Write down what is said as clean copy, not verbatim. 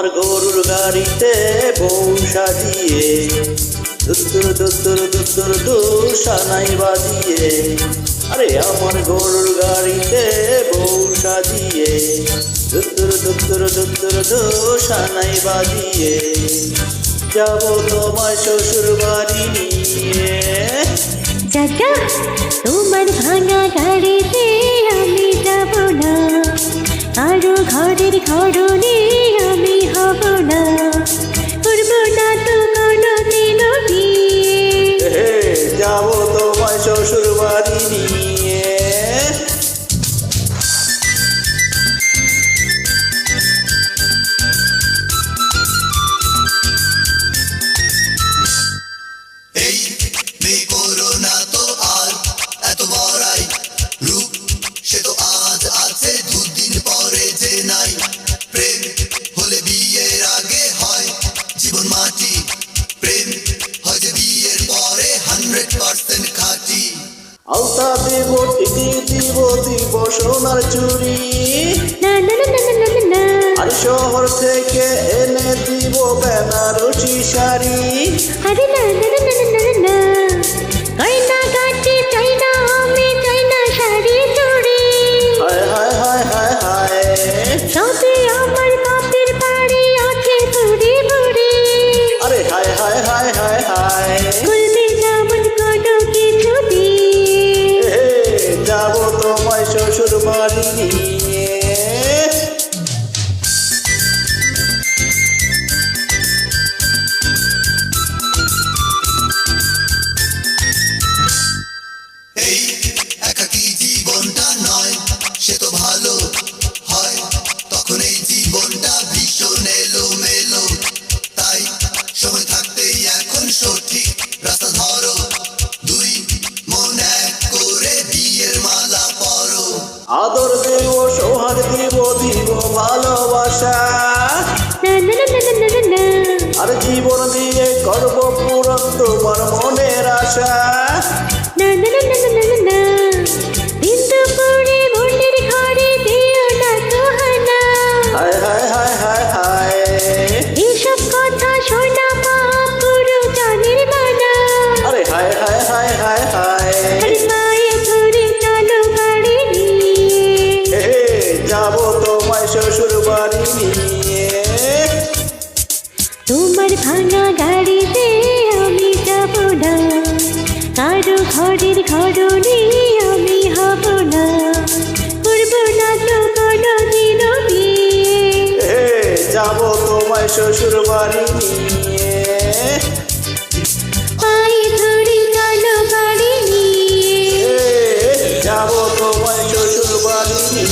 আমার গরুর গাড়িতে বউ সাজিয়ে দুত্তুর দুত্তুর দুত্তুর দুসানাই বাজিয়ে, আরে আমার গরুর গাড়িতে বউ সাজিয়ে দুত্তুর দুত্তুর দুত্তুর দুসানাই বাজিয়ে যাবো তোমার শ্বশুর বাড়ি নিয়ে। চাচা তোমার ভাঙা গাড়িতে আমি যাব না, আরো ঘরের ঘরনে আমি হব না, করব না তো কোনো দিনও বিয়ে। যাবো তোমার শ্বশুর বাড়ি নিয়ে। এই মে করোনা তো আর এত বড়াই রূপ, সে তো আজ আছে দুদিন পরে যে নাই। প্রেম হলে বিয়ের আগে হয় জীবন মাটি, প্রেম হয় যে বিয়ের পরে 100% খাঁটি। আলতা দেব টিকি দিব দিব সোনার চুড়ি, না না না না না না না, আর শহর থেকে এনে দিব বেনারসি শাড়ি। আরে না না না না না না, গয়না গাটি চাই না, আমি চাই না শাড়ি চুড়ি। হায় হায় হায় হায় হায়, সবে আমার বাপের বাড়ি আছে বুড়ি বুড়ি, আরে হায় হায় হায় হায় হায়, খুলবে যেমন কোনো কিছু দিয়ে। যাবো তোমায় শ্বশুর বাড়ি নিয়ে। এই একাকী জীবনটা নয় সে তো ভালো হয়, তখন এই জীবনটা ভীষণ এলোমেলো। তাই সময় থাকতেই এখন সঠিক রাস্তা ধরো, দুই মন এক করে বিয়ের মালা পরো। আদর দেব সোহাগ দিব দিব ভালোবাসা, না না না না না না না, আর জীবন দিয়ে করব পূরণ তোমার মনের আশা। না না না না না না না, বিন্দু করে বোনের ঘরে দিও না সোহানা। হায় হায় হায় হায় হায়, এসব কথা শোনা মা পুরো জানের মানা। আরে হায় হায় হায় হায় হায়, আরে মায়ে ধরে চলো বাড়ি নিয়ে। যাবো তোমায় শ্বশুর বাড়ি নিয়ে। তোমার ভাঙা গাড়িতে আমি যাব না, কারো ঘরের ঘরনে আমি হব না, করব না তো কোনো দিনও বিয়ে। যাবো তোমায় শ্বশুর বাড়ি নিয়ে। পায়ে ধরে চলো বাড়ি নিয়ে। যাবো তোমায় শ্বশুর বাড়ি নিয়ে।